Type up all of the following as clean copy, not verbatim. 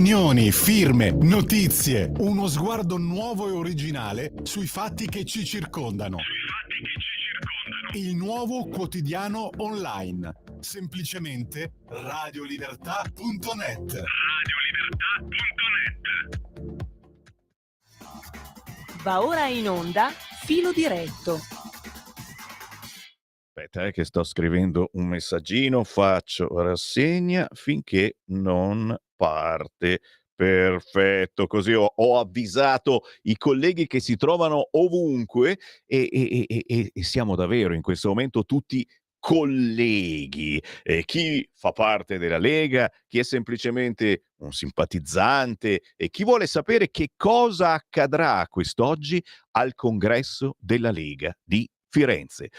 Opinioni, firme, notizie, uno sguardo nuovo e originale sui fatti che ci circondano. Il nuovo quotidiano online. Semplicemente radiolibertà.net. Va ora in onda Filo Diretto. Aspetta, che sto scrivendo un messaggino, faccio rassegna finché non parte. Perfetto, così ho avvisato i colleghi che si trovano ovunque e siamo davvero in questo momento tutti colleghi. Chi fa parte della Lega, chi è semplicemente un simpatizzante e chi vuole sapere che cosa accadrà quest'oggi al congresso della Lega di Firenze.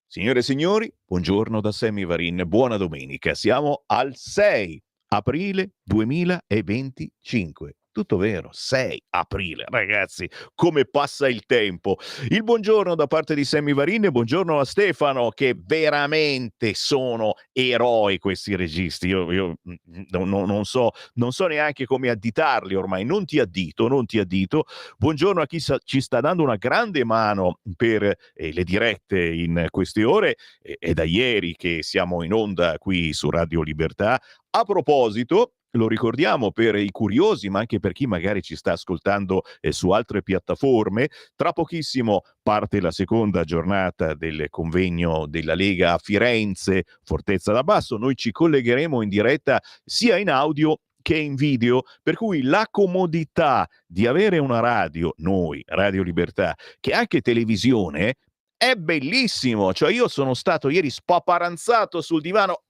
Signore e signori, buongiorno da Sammy Varin, buona domenica. Siamo al 6 aprile 2025. Tutto vero, 6 aprile, ragazzi, come passa il tempo. Il buongiorno da parte di Sammy Varin e buongiorno a Stefano, che veramente sono eroi questi registi. Io non so neanche come additarli ormai, non ti addito. Buongiorno a chi ci sta dando una grande mano per le dirette in queste ore. È da ieri che siamo in onda qui su Radio Libertà. A proposito, lo ricordiamo per i curiosi, ma anche per chi magari ci sta ascoltando su altre piattaforme, tra pochissimo parte la seconda giornata del convegno della Lega a Firenze, Fortezza da Basso. Noi ci collegheremo in diretta sia in audio che in video, per cui la comodità di avere una radio, noi, Radio Libertà, che anche televisione, è bellissimo. Cioè io sono stato ieri spaparanzato sul divano,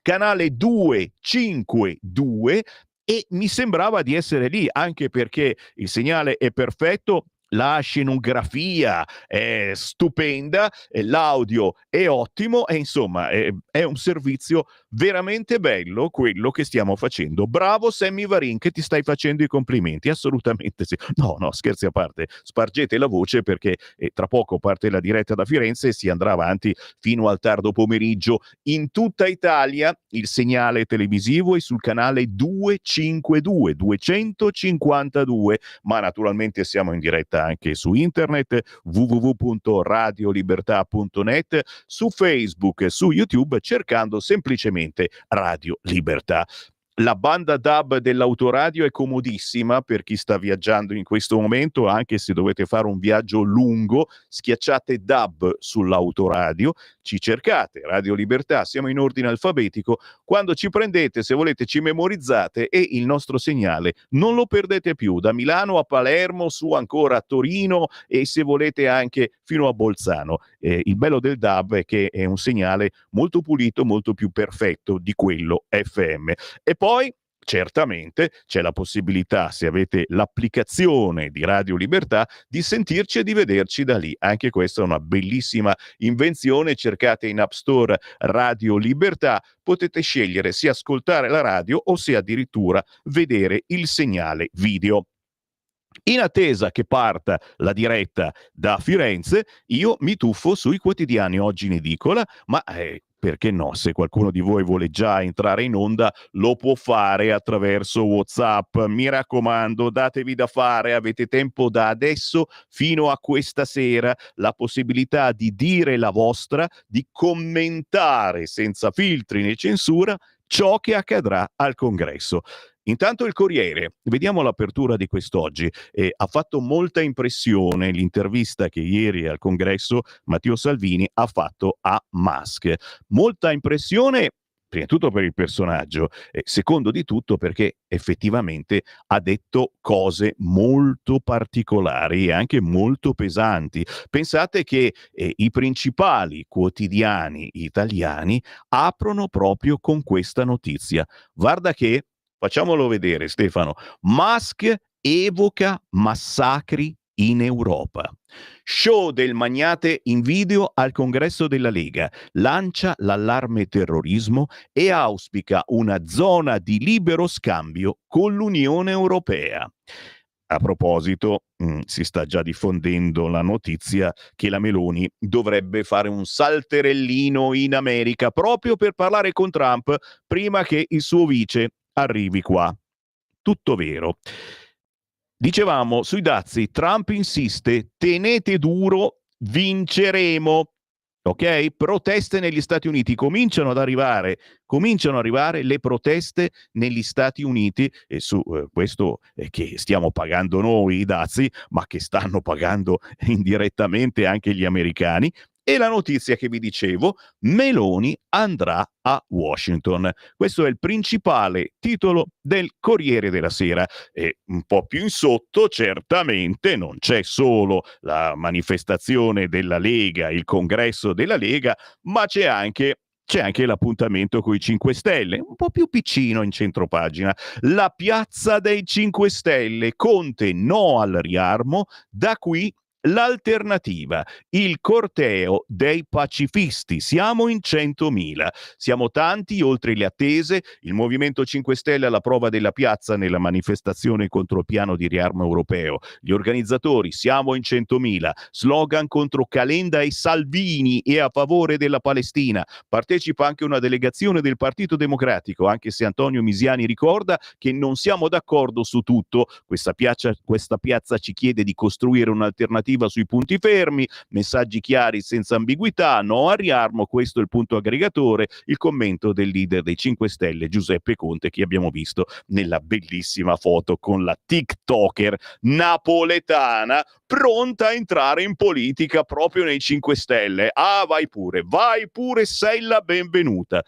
canale 252, e mi sembrava di essere lì, anche perché il segnale è perfetto, la scenografia è stupenda, l'audio è ottimo e insomma è un servizio veramente bello quello che stiamo facendo. Bravo Sammy Varin, che ti stai facendo i complimenti, assolutamente sì. No, scherzi a parte, spargete la voce perché tra poco parte la diretta da Firenze e si andrà avanti fino al tardo pomeriggio in tutta Italia. Il segnale televisivo è sul canale 252, ma naturalmente siamo in diretta anche su internet, www.radiolibertà.net, su Facebook e su YouTube, cercando semplicemente Radio Libertà. La banda DAB dell'autoradio è comodissima per chi sta viaggiando in questo momento, anche se dovete fare un viaggio lungo, schiacciate DAB sull'autoradio, ci cercate Radio Libertà, siamo in ordine alfabetico, quando ci prendete, se volete ci memorizzate e il nostro segnale non lo perdete più, da Milano a Palermo, su ancora a Torino e se volete anche fino a Bolzano. Il bello del DAB è che è un segnale molto pulito, molto più perfetto di quello FM. E poi certamente c'è la possibilità, se avete l'applicazione di Radio Libertà, di sentirci e di vederci da lì. Anche questa è una bellissima invenzione. Cercate in App Store Radio Libertà, potete scegliere se ascoltare la radio o se addirittura vedere il segnale video. In attesa che parta la diretta da Firenze, io mi tuffo sui quotidiani oggi in edicola, ma perché no? Se qualcuno di voi vuole già entrare in onda, lo può fare attraverso WhatsApp. Mi raccomando, datevi da fare, avete tempo da adesso fino a questa sera, la possibilità di dire la vostra, di commentare senza filtri né censura ciò che accadrà al congresso. Intanto il Corriere, vediamo l'apertura di quest'oggi. Ha fatto molta impressione l'intervista che ieri al congresso Matteo Salvini ha fatto a Musk. Molta impressione, prima di tutto per il personaggio, secondo di tutto perché effettivamente ha detto cose molto particolari e anche molto pesanti. Pensate che i principali quotidiani italiani aprono proprio con questa notizia. Guarda che, facciamolo vedere Stefano, Musk evoca massacri in Europa. Show del magnate in video al congresso della Lega, lancia l'allarme terrorismo e auspica una zona di libero scambio con l'Unione Europea. A proposito, si sta già diffondendo la notizia che la Meloni dovrebbe fare un salterellino in America proprio per parlare con Trump prima che il suo vice arrivi qua. tutto vero. Dicevamo sui dazi, Trump insiste, tenete duro, vinceremo. Ok? Proteste negli Stati Uniti, cominciano ad arrivare le proteste negli Stati Uniti e su questo che stiamo pagando noi i dazi, ma che stanno pagando indirettamente anche gli americani. E la notizia che vi dicevo, Meloni andrà a Washington. Questo è il principale titolo del Corriere della Sera. E un po' più in sotto, certamente, non c'è solo la manifestazione della Lega, il congresso della Lega, ma c'è anche l'appuntamento con i 5 Stelle, un po' più piccino in centropagina. La piazza dei 5 Stelle, Conte no al riarmo, da qui l'alternativa, il corteo dei pacifisti. Siamo in 100.000, siamo tanti oltre le attese. Il Movimento 5 Stelle alla prova della piazza nella manifestazione contro il piano di riarmo europeo. Gli organizzatori, siamo in 100.000, slogan contro Calenda e Salvini e a favore della Palestina. Partecipa anche una delegazione del Partito Democratico, anche se Antonio Misiani ricorda che non siamo d'accordo su tutto. Questa piazza ci chiede di costruire un'alternativa sui punti fermi, messaggi chiari senza ambiguità, no al riarmo, questo è il punto aggregatore, il commento del leader dei 5 Stelle Giuseppe Conte, che abbiamo visto nella bellissima foto con la TikToker napoletana pronta a entrare in politica proprio nei 5 Stelle. Ah, vai pure, sei la benvenuta.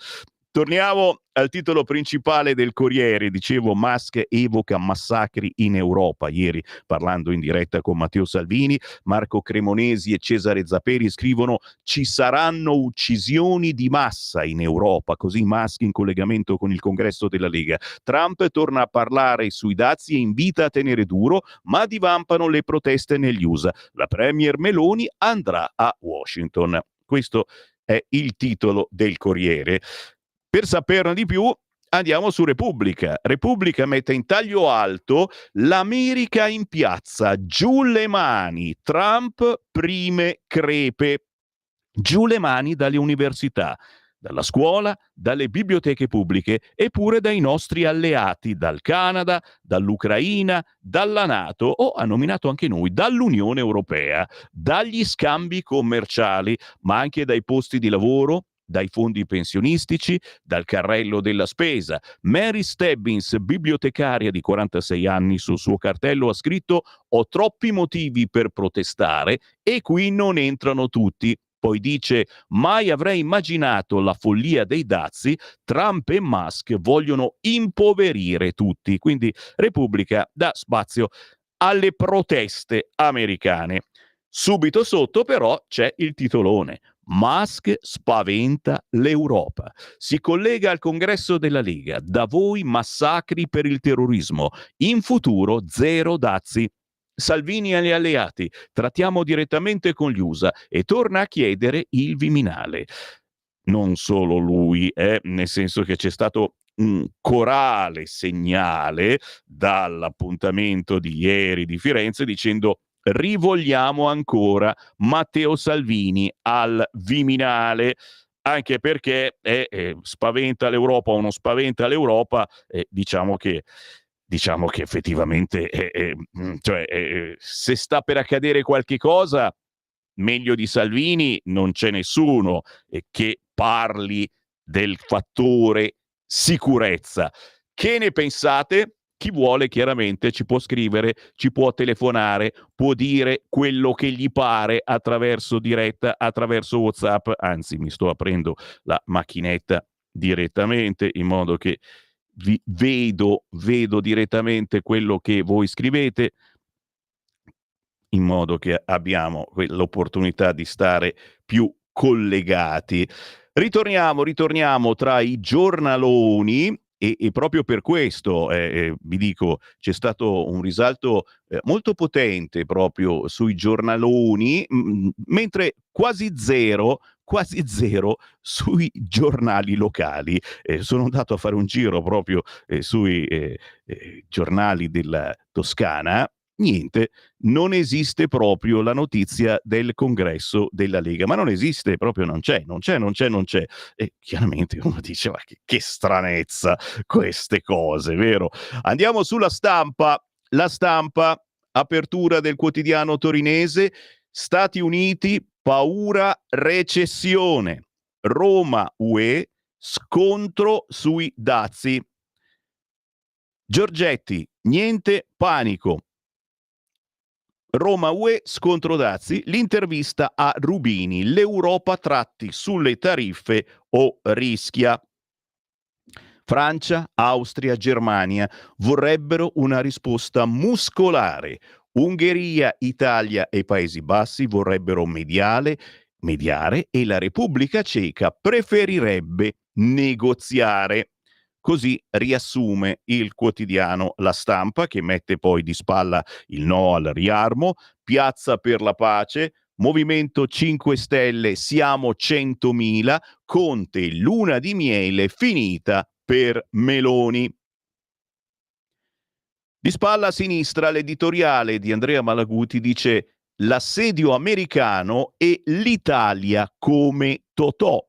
Torniamo al titolo principale del Corriere. Dicevo, Musk evoca massacri in Europa. Ieri, parlando in diretta con Matteo Salvini, Marco Cremonesi e Cesare Zapperi scrivono: ci saranno uccisioni di massa in Europa. Così Musk in collegamento con il congresso della Lega. Trump torna a parlare sui dazi e invita a tenere duro, ma divampano le proteste negli USA. La premier Meloni andrà a Washington. Questo è il titolo del Corriere. Per saperne di più andiamo su Repubblica. Repubblica mette in taglio alto: l'America in piazza, giù le mani, Trump prime crepe. Giù le mani dalle università, dalla scuola, dalle biblioteche pubbliche e pure dai nostri alleati, dal Canada, dall'Ucraina, dalla NATO o, ha nominato anche noi, dall'Unione Europea, dagli scambi commerciali, ma anche dai posti di lavoro, dai fondi pensionistici, dal carrello della spesa. Mary Stebbins, bibliotecaria di 46 anni, sul suo cartello ha scritto: ho troppi motivi per protestare e qui non entrano tutti. Poi dice: mai avrei immaginato la follia dei dazi, Trump e Musk vogliono impoverire tutti. Quindi Repubblica dà spazio alle proteste americane. Subito sotto però c'è il titolone: Musk spaventa l'Europa. Si collega al congresso della Lega. Da voi massacri per il terrorismo. In futuro zero dazi. Salvini e gli alleati. Trattiamo direttamente con gli USA e torna a chiedere il Viminale. Non solo lui, nel senso che c'è stato un corale segnale dall'appuntamento di ieri di Firenze dicendo: rivogliamo ancora Matteo Salvini al Viminale, anche perché spaventa l'Europa o non spaventa l'Europa, diciamo che effettivamente se sta per accadere qualche cosa, meglio di Salvini non c'è nessuno che parli del fattore sicurezza. Che ne pensate? Chi vuole chiaramente ci può scrivere, ci può telefonare, può dire quello che gli pare attraverso diretta, attraverso WhatsApp. Anzi, mi sto aprendo la macchinetta direttamente in modo che vi vedo direttamente quello che voi scrivete, in modo che abbiamo l'opportunità di stare più collegati. Ritorniamo tra i giornaloni e proprio per questo vi dico, c'è stato un risalto molto potente proprio sui giornaloni, mentre quasi zero sui giornali locali. Sono andato a fare un giro proprio sui giornali della Toscana Niente, non esiste proprio la notizia del congresso della Lega, ma non esiste, proprio non c'è. E chiaramente uno dice, ma che stranezza queste cose, vero? Andiamo sulla Stampa. La Stampa, apertura del quotidiano torinese, Stati Uniti, paura recessione. Roma, UE, scontro sui dazi. Giorgetti, niente panico. Roma UE, scontro dazi, l'intervista a Rubini, l'Europa tratti sulle tariffe o rischia. Francia, Austria, Germania vorrebbero una risposta muscolare. Ungheria, Italia e Paesi Bassi vorrebbero mediare e la Repubblica Ceca preferirebbe negoziare. Così riassume il quotidiano La Stampa, che mette poi di spalla il no al riarmo, Piazza per la Pace, Movimento 5 Stelle, siamo 100.000, Conte, luna di miele finita per Meloni. Di spalla a sinistra l'editoriale di Andrea Malaguti dice l'assedio americano e l'Italia come Totò.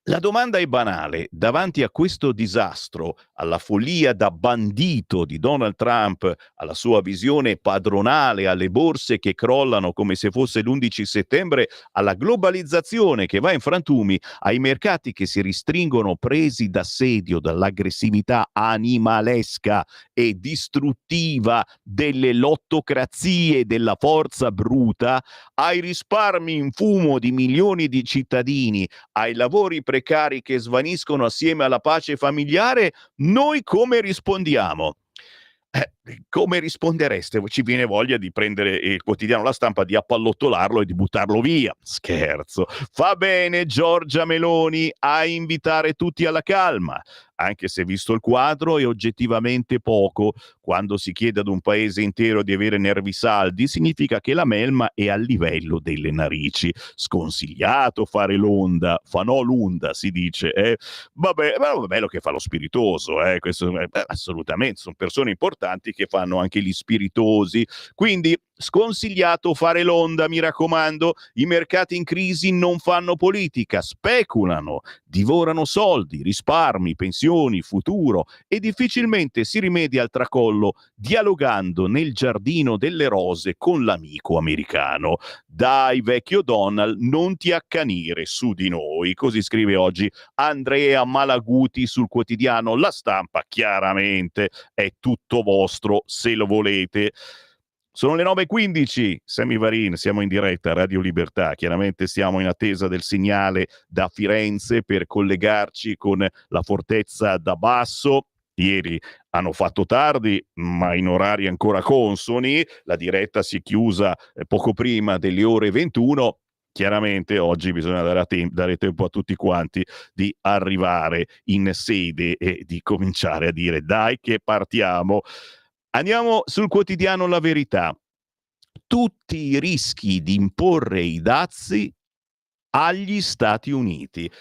La domanda è banale: davanti a questo disastro, alla follia da bandito di Donald Trump, alla sua visione padronale, alle borse che crollano come se fosse l'11 settembre, alla globalizzazione che va in frantumi, ai mercati che si ristringono presi d'assedio dall'aggressività animalesca e distruttiva delle lottocrazie della forza bruta, ai risparmi in fumo di milioni di cittadini, ai lavori precari che svaniscono assieme alla pace familiare, noi come rispondiamo? Come rispondereste? Ci viene voglia di prendere il quotidiano La Stampa, di appallottolarlo e di buttarlo via. Scherzo. Fa bene Giorgia Meloni a invitare tutti alla calma, anche se visto il quadro è oggettivamente poco. Quando si chiede ad un paese intero di avere nervi saldi, significa che la melma è al livello delle narici. Sconsigliato fare l'onda, fa no l'unda, si dice. Vabbè, ma è bello che fa lo spiritoso, questo, assolutamente, sono persone importanti che fanno anche gli spiritosi. Quindi sconsigliato fare l'onda, mi raccomando. I mercati in crisi non fanno politica, speculano, divorano soldi, risparmi, pensioni, futuro, e difficilmente si rimedia al tracollo dialogando nel giardino delle rose con l'amico americano. Dai, vecchio Donald, non ti accanire su di noi. Così scrive oggi Andrea Malaguti sul quotidiano La Stampa. Chiaramente è tutto vostro se lo volete. Sono le 9:15, Sammy Varin, siamo in diretta a Radio Libertà. Chiaramente siamo in attesa del segnale da Firenze per collegarci con la fortezza da basso. Ieri hanno fatto tardi, ma in orari ancora consoni. La diretta si è chiusa poco prima delle ore 21. Chiaramente oggi bisogna dare tempo a tutti quanti di arrivare in sede e di cominciare a dire dai che partiamo. Andiamo sul quotidiano La Verità. Tutti i rischi di imporre i dazi agli Stati Uniti.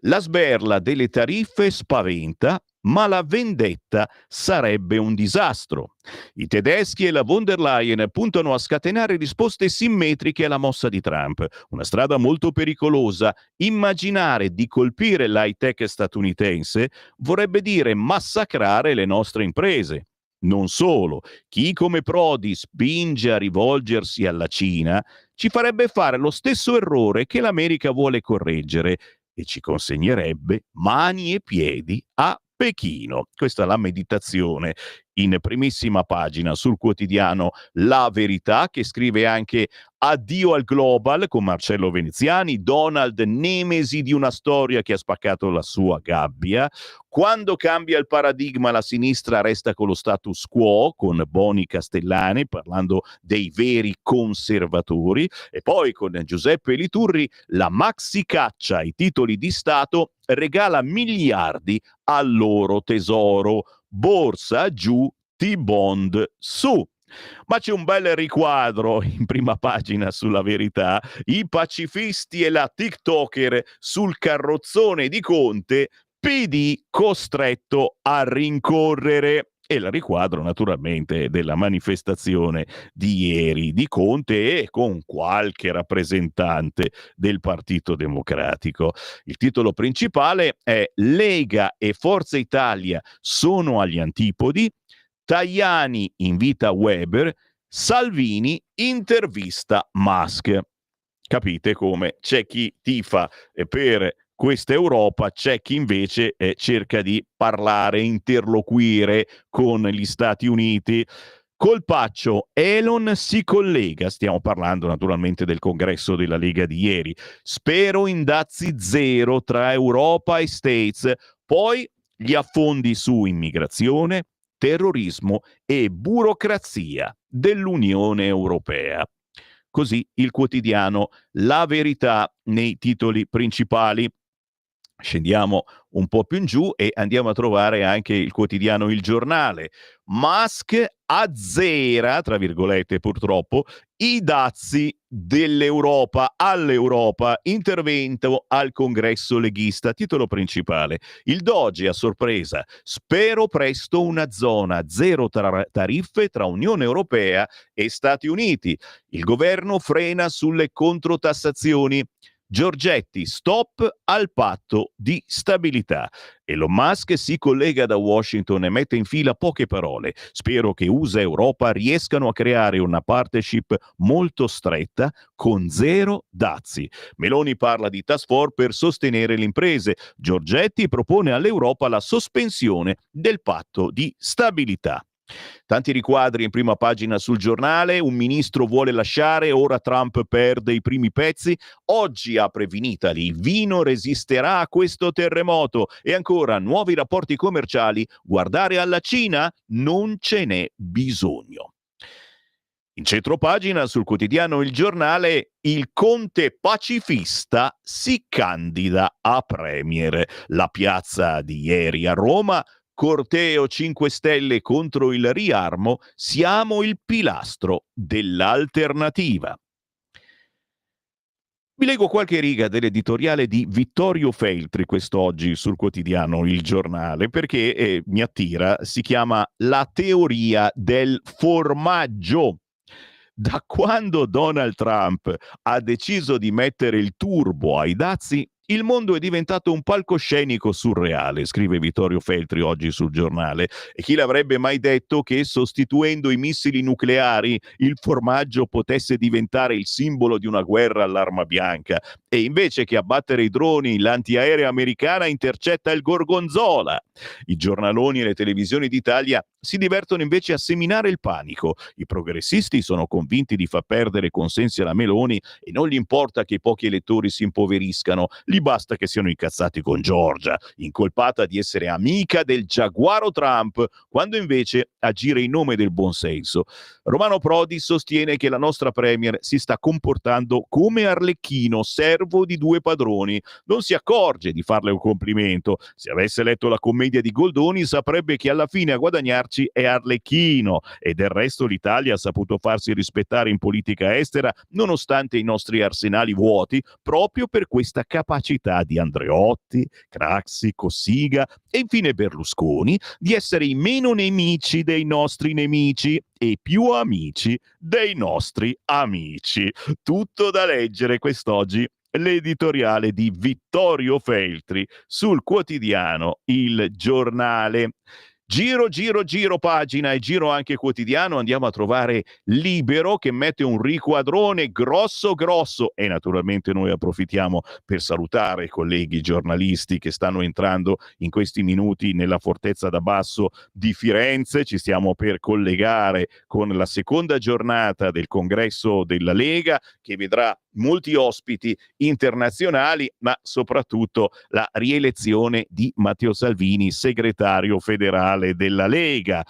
La sberla delle tariffe spaventa, ma la vendetta sarebbe un disastro. I tedeschi e la von der Leyen puntano a scatenare risposte simmetriche alla mossa di Trump, una strada molto pericolosa. Immaginare di colpire l'high-tech statunitense vorrebbe dire massacrare le nostre imprese. Non solo, chi come Prodi spinge a rivolgersi alla Cina ci farebbe fare lo stesso errore che l'America vuole correggere e ci consegnerebbe mani e piedi a Pechino. Questa è la meditazione in primissima pagina sul quotidiano La Verità, che scrive anche addio al global con Marcello Veneziani, Donald nemesi di una storia che ha spaccato la sua gabbia. Quando cambia il paradigma la sinistra resta con lo status quo, con Boni Castellani parlando dei veri conservatori, e poi con Giuseppe Liturri la maxi caccia ai titoli di Stato regala miliardi al loro tesoro. Borsa giù, T-bond su. Ma c'è un bel riquadro in prima pagina sulla Verità. I pacifisti e la TikToker sul carrozzone di Conte, PD costretto a rincorrere. e il riquadro naturalmente della manifestazione di ieri di Conte e con qualche rappresentante del Partito Democratico. Il titolo principale è Lega e Forza Italia sono agli antipodi, Tajani invita Weber, Salvini intervista Musk. Capite come c'è chi tifa per questa Europa, c'è chi invece cerca di parlare, interloquire con gli Stati Uniti. Colpaccio, Elon si collega, stiamo parlando naturalmente del congresso della Lega di ieri, spero in dazi zero tra Europa e States, poi gli affondi su immigrazione, terrorismo e burocrazia dell'Unione Europea. Così il quotidiano La Verità nei titoli principali. Scendiamo un po' più in giù e andiamo a trovare anche il quotidiano Il Giornale. Musk azzera, tra virgolette purtroppo, i dazi dell'Europa all'Europa, intervento al congresso leghista, titolo principale. Il Doge a sorpresa, spero presto una zona zero tariffe tra Unione Europea e Stati Uniti. Il governo frena sulle controtassazioni. Giorgetti, stop al patto di stabilità. Elon Musk si collega da Washington e mette in fila poche parole. Spero che USA e Europa riescano a creare una partnership molto stretta con zero dazi. Meloni parla di task force per sostenere le imprese. Giorgetti propone all'Europa la sospensione del patto di stabilità. Tanti riquadri in prima pagina sul Giornale, un ministro vuole lasciare, ora Trump perde i primi pezzi, oggi apre Vinitaly, il vino resisterà a questo terremoto e ancora nuovi rapporti commerciali, guardare alla Cina non ce n'è bisogno. In centropagina sul quotidiano Il Giornale, il Conte pacifista si candida a premier. La piazza di ieri a Roma, corteo 5 Stelle contro il riarmo, siamo il pilastro dell'alternativa. Vi leggo qualche riga dell'editoriale di Vittorio Feltri quest'oggi sul quotidiano Il Giornale perché mi attira, si chiama La teoria del formaggio. Da quando Donald Trump ha deciso di mettere il turbo ai dazi, il mondo è diventato un palcoscenico surreale, scrive Vittorio Feltri oggi sul Giornale. E chi l'avrebbe mai detto che sostituendo i missili nucleari il formaggio potesse diventare il simbolo di una guerra all'arma bianca? E invece che abbattere i droni, l'antiaerea americana intercetta il Gorgonzola. I giornaloni e le televisioni d'Italia si divertono invece a seminare il panico. I progressisti sono convinti di far perdere consensi alla Meloni e non gli importa che i pochi elettori si impoveriscano, gli basta che siano incazzati con Giorgia, incolpata di essere amica del giaguaro Trump, quando invece agire in nome del buonsenso. Romano Prodi sostiene che la nostra premier si sta comportando come Arlecchino, servo di due padroni. Non si accorge di farle un complimento. Se avesse letto la commedia di Goldoni saprebbe che alla fine a guadagnarci è Arlecchino e del resto l'Italia ha saputo farsi rispettare in politica estera nonostante i nostri arsenali vuoti proprio per questa capacità di Andreotti, Craxi, Cossiga e infine Berlusconi di essere i meno nemici dei nostri nemici e più amici dei nostri amici. Tutto da leggere quest'oggi l'editoriale di Vittorio Feltri sul quotidiano Il Giornale. Giro pagina e giro anche quotidiano, andiamo a trovare Libero che mette un riquadrone grosso e naturalmente noi approfittiamo per salutare i colleghi giornalisti che stanno entrando in questi minuti nella fortezza da basso di Firenze. Ci stiamo per collegare con la seconda giornata del congresso della Lega che vedrà molti ospiti internazionali, ma soprattutto la rielezione di Matteo Salvini, segretario federale della Lega.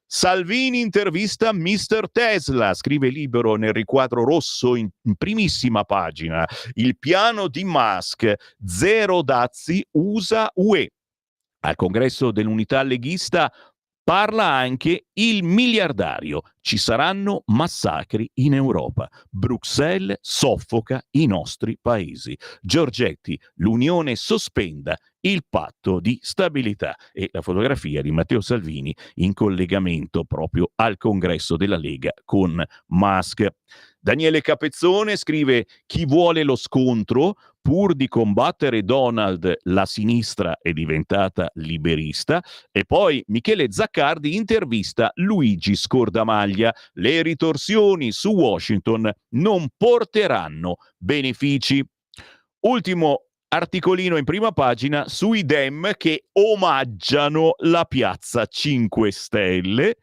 Salvini intervista Mr. Tesla, scrive Libero nel riquadro rosso in primissima pagina. Il piano di Musk, zero dazi USA-UE. Al congresso dell'unità leghista Parla anche il miliardario. Ci saranno massacri in Europa. Bruxelles soffoca i nostri paesi. Giorgetti, l'Unione sospenda il patto di stabilità. E la fotografia di Matteo Salvini in collegamento proprio al congresso della Lega con Musk. Daniele Capezzone scrive: chi vuole lo scontro, pur di combattere Donald, la sinistra è diventata liberista. E poi Michele Zaccardi intervista Luigi Scordamaglia: le ritorsioni su Washington non porteranno benefici. Ultimo articolino in prima pagina sui Dem che omaggiano la piazza 5 Stelle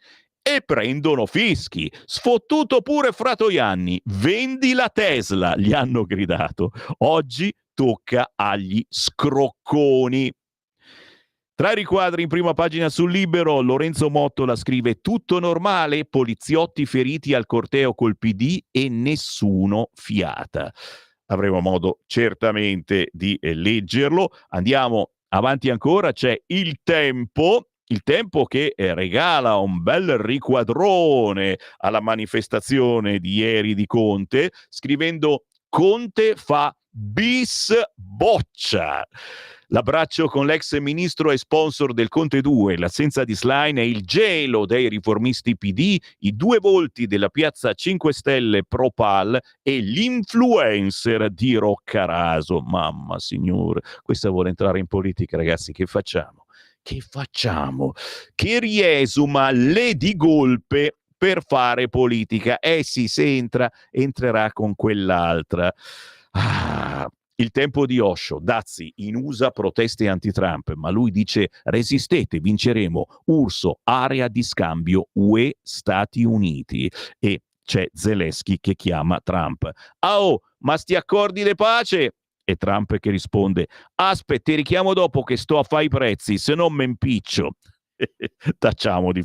e prendono fischi. Sfottuto pure Fratoianni, vendi la Tesla, gli hanno gridato. Oggi tocca agli scrocconi. Tra i riquadri in prima pagina sul Libero, Lorenzo Mottola scrive: tutto normale, poliziotti feriti al corteo col PD e nessuno fiata. Avremo modo certamente di leggerlo. Andiamo avanti ancora, c'è il Tempo che regala un bel riquadrone alla manifestazione di ieri di Conte, scrivendo: Conte fa bis boccia. L'abbraccio con l'ex ministro e sponsor del Conte 2, l'assenza di Schlein e il gelo dei riformisti PD, i due volti della piazza 5 Stelle pro Pal e l'influencer di Roccaraso. Mamma signore, questa vuole entrare in politica, ragazzi, che facciamo? Che facciamo? Che riesuma le di golpe per fare politica. Sì, se entrerà con quell'altra. Il Tempo di Osho: Dazzi, in USA proteste anti-Trump, ma lui dice resistete, vinceremo. Urso, area di scambio UE Stati Uniti. E c'è Zelensky che chiama Trump: oh, ma sti accordi di pace? E Trump che risponde: aspetta, ti richiamo dopo che sto a fare i prezzi, se no me impiccio. Tacciamo di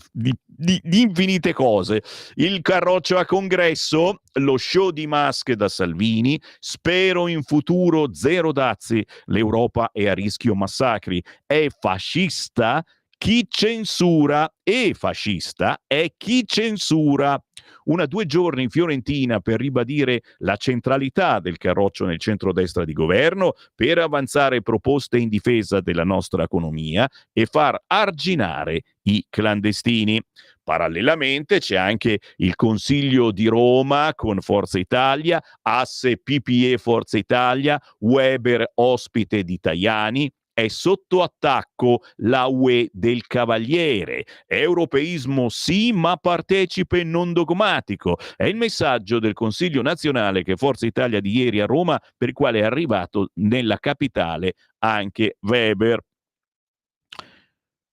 infinite cose. Il carroccio a congresso, lo show di Musk da Salvini, spero in futuro zero dazi, l'Europa è a rischio massacri, è fascista chi censura, e fascista è chi censura. 2 giorni in Fiorentina per ribadire la centralità del carroccio nel centrodestra di governo, per avanzare proposte in difesa della nostra economia e far arginare i clandestini. Parallelamente c'è anche il Consiglio di Roma con Forza Italia, asse PPE Forza Italia, Weber ospite di Tajani. È sotto attacco la UE del Cavaliere. Europeismo sì, ma partecipe non dogmatico. È il messaggio del Consiglio nazionale che Forza Italia di ieri a Roma, per il quale è arrivato nella capitale anche Weber.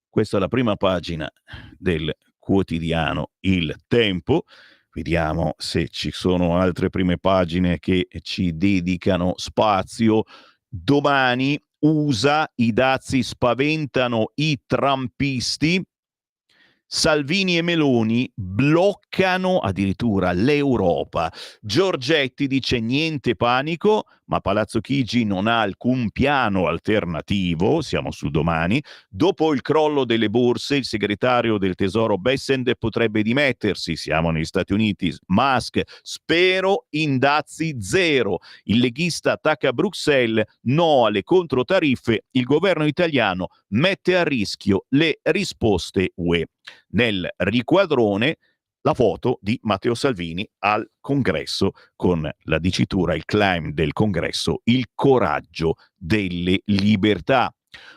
Questa è la prima pagina del quotidiano Il Tempo. Vediamo se ci sono altre prime pagine che ci dedicano spazio. Domani, USA, i dazi spaventano i trumpisti. Salvini e Meloni bloccano addirittura l'Europa. Giorgetti dice niente panico, ma Palazzo Chigi non ha alcun piano alternativo, siamo su Domani. Dopo il crollo delle borse, il segretario del Tesoro Bessent potrebbe dimettersi, siamo negli Stati Uniti. Musk, spero in dazi zero. Il leghista attacca Bruxelles, no alle controtariffe, il governo italiano mette a rischio le risposte UE. Nel riquadrone la foto di Matteo Salvini al congresso con la dicitura, il claim del congresso: il coraggio delle libertà.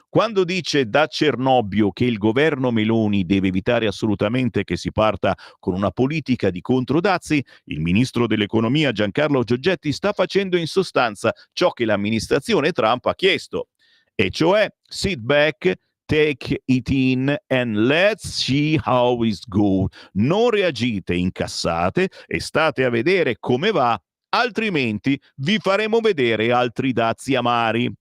Quando dice da Cernobbio che il governo Meloni deve evitare assolutamente che si parta con una politica di controdazi, il ministro dell'economia Giancarlo Giorgetti sta facendo in sostanza ciò che l'amministrazione Trump ha chiesto, e cioè sit back, take it in and let's see how it goes. Non reagite, incassate e state a vedere come va, altrimenti vi faremo vedere altri dazi amari.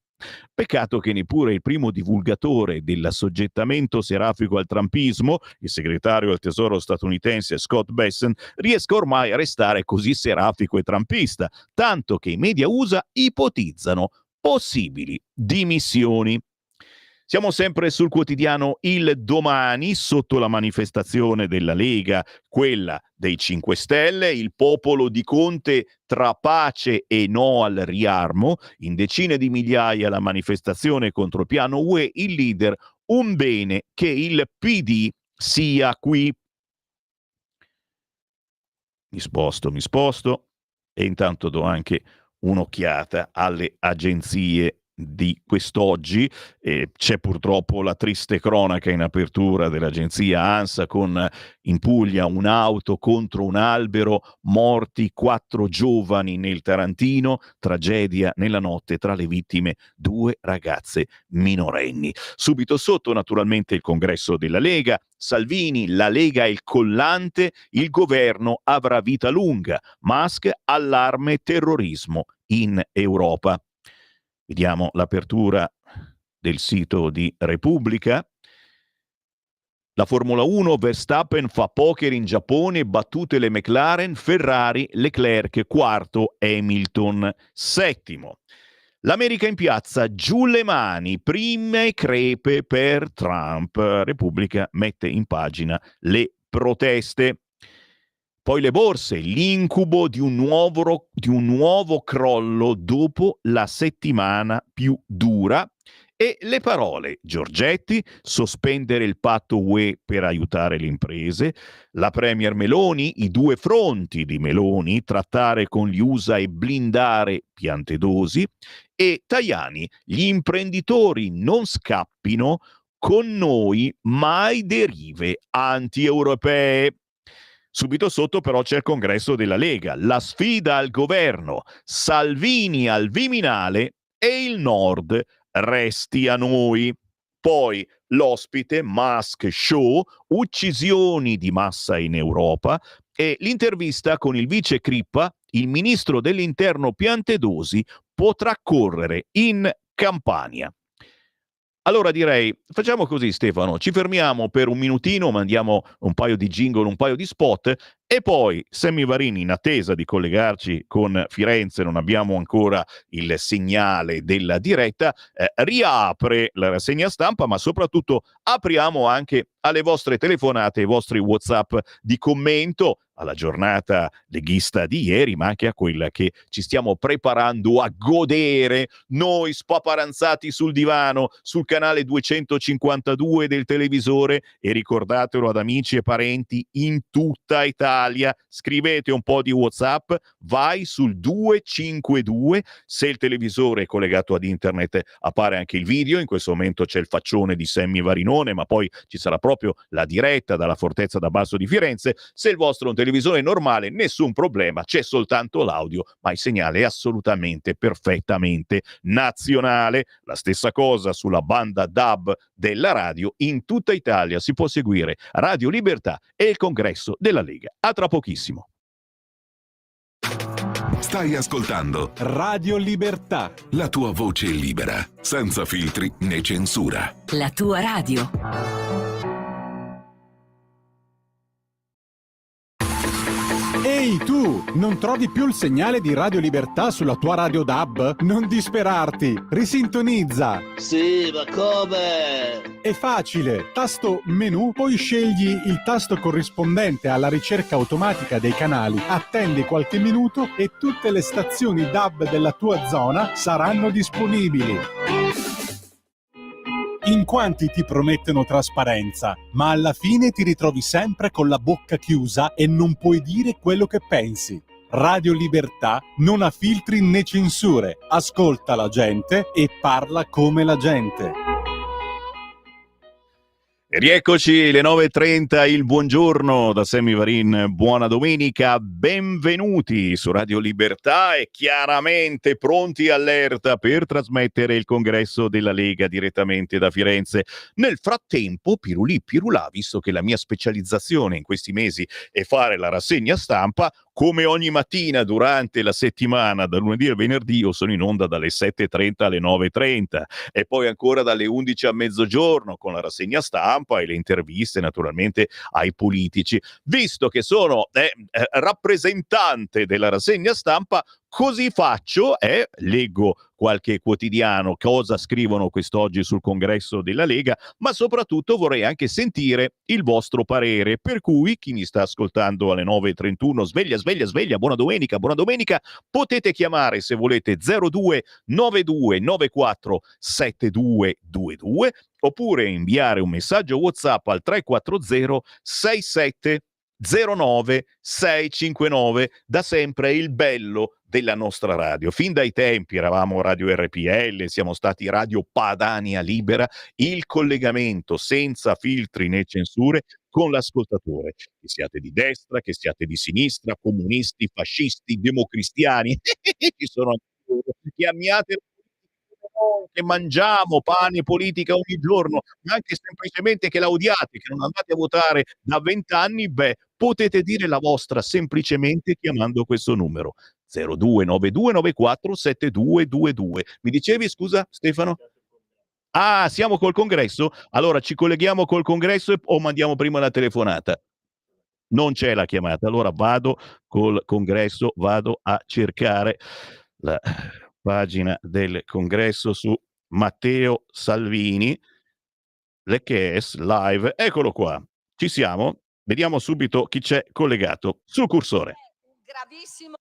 Peccato che neppure il primo divulgatore dell'assoggettamento serafico al trumpismo, il segretario al tesoro statunitense Scott Bessent, riesca ormai a restare così serafico e trumpista, tanto che i media USA ipotizzano possibili dimissioni. Siamo sempre sul quotidiano Il Domani, sotto la manifestazione della Lega, quella dei 5 Stelle, il popolo di Conte tra pace e no al riarmo, in decine di migliaia la manifestazione contro il piano UE, il leader, un bene che il PD sia qui. Mi sposto e intanto do anche un'occhiata alle agenzie di quest'oggi. C'è purtroppo la triste cronaca in apertura dell'agenzia ANSA con in Puglia un'auto contro un albero, morti 4 giovani nel Tarantino, tragedia nella notte, tra le vittime 2 ragazze minorenni. Subito sotto naturalmente il congresso della Lega, Salvini, la Lega è il collante, il governo avrà vita lunga, Musk allarme terrorismo in Europa. Vediamo l'apertura del sito di Repubblica. La Formula 1, Verstappen fa poker in Giappone, battute le McLaren, Ferrari, Leclerc quarto, Hamilton settimo. L'America in piazza, giù le mani, prime crepe per Trump. Repubblica mette in pagina le proteste. Poi le borse, l'incubo di un nuovo crollo dopo la settimana più dura. E le parole, Giorgetti, sospendere il patto UE per aiutare le imprese, la premier Meloni, i 2 fronti di Meloni, trattare con gli USA e blindare Piantedosi, e Tajani, gli imprenditori non scappino, con noi mai derive anti-europee. Subito sotto però c'è il congresso della Lega, la sfida al governo, Salvini al Viminale e il Nord resti a noi. Poi l'ospite, Musk Show, uccisioni di massa in Europa e l'intervista con il vice Crippa, il ministro dell'interno Piantedosi potrà correre in Campania. Allora direi, facciamo così Stefano, ci fermiamo per un minutino, mandiamo un paio di jingle, un paio di spot e poi Sammy Varin, in attesa di collegarci con Firenze, non abbiamo ancora il segnale della diretta, riapre la rassegna stampa, ma soprattutto apriamo anche alle vostre telefonate, ai vostri WhatsApp di commento alla giornata leghista di ieri, ma anche a quella che ci stiamo preparando a godere noi spaparanzati sul divano, sul canale 252 del televisore, e ricordatelo ad amici e parenti in tutta Italia. Scrivete un po' di WhatsApp, vai sul 252, se il televisore è collegato ad internet appare anche il video, in questo momento c'è il faccione di Sammy Varinone, ma poi ci sarà proprio la diretta dalla Fortezza da Basso di Firenze. Se il vostro è un televisore normale, nessun problema, c'è soltanto l'audio, ma il segnale è assolutamente, perfettamente nazionale. La stessa cosa sulla banda DAB della radio, in tutta Italia si può seguire Radio Libertà e il congresso della Lega. A tra pochissimo. Stai ascoltando Radio Libertà, la tua voce libera, senza filtri né censura. La tua radio. Ehi tu, non trovi più il segnale di Radio Libertà sulla tua radio DAB? Non disperarti, risintonizza! Sì, ma come? È facile, tasto menu, poi scegli il tasto corrispondente alla ricerca automatica dei canali, attendi qualche minuto e tutte le stazioni DAB della tua zona saranno disponibili. In quanti ti promettono trasparenza, ma alla fine ti ritrovi sempre con la bocca chiusa e non puoi dire quello che pensi. Radio Libertà non ha filtri né censure, ascolta la gente e parla come la gente. E rieccoci, le 9.30, il buongiorno da Sammy Varin, buona domenica, benvenuti su Radio Libertà e chiaramente pronti allerta per trasmettere il congresso della Lega direttamente da Firenze. Nel frattempo, Pirulì Pirulà, visto che la mia specializzazione in questi mesi è fare la rassegna stampa, come ogni mattina durante la settimana, da lunedì al venerdì, io sono in onda dalle 7.30 alle 9.30 e poi ancora dalle 11 a mezzogiorno con la rassegna stampa e le interviste naturalmente ai politici. Visto che sono rappresentante della rassegna stampa, così faccio, leggo qualche quotidiano, cosa scrivono quest'oggi sul congresso della Lega, ma soprattutto vorrei anche sentire il vostro parere. Per cui chi mi sta ascoltando alle 9:31, sveglia, sveglia, sveglia, buona domenica, potete chiamare se volete 02 92 94 7222 oppure inviare un messaggio WhatsApp al 340 67 09 659. Da sempre è il bello della nostra radio. Fin dai tempi eravamo Radio RPL, siamo stati Radio Padania Libera, il collegamento senza filtri né censure con l'ascoltatore. Che siate di destra, che siate di sinistra, comunisti, fascisti, democristiani, ci sono anche loro, che amiate che mangiamo pane e politica ogni giorno, ma anche semplicemente che la odiate, che non andate a votare da 20 anni, beh, potete dire la vostra semplicemente chiamando questo numero 0292947222. Mi dicevi scusa Stefano? Ah, siamo col congresso? Allora ci colleghiamo col congresso o mandiamo prima la telefonata? Non c'è la chiamata. Allora vado col congresso, vado a cercare la pagina del congresso su Matteo Salvini, le Ches live. Eccolo qua. Ci siamo? Vediamo subito chi c'è collegato. Sul cursore. Gravissimo.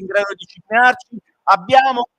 in grado di disciplinarci, abbiamo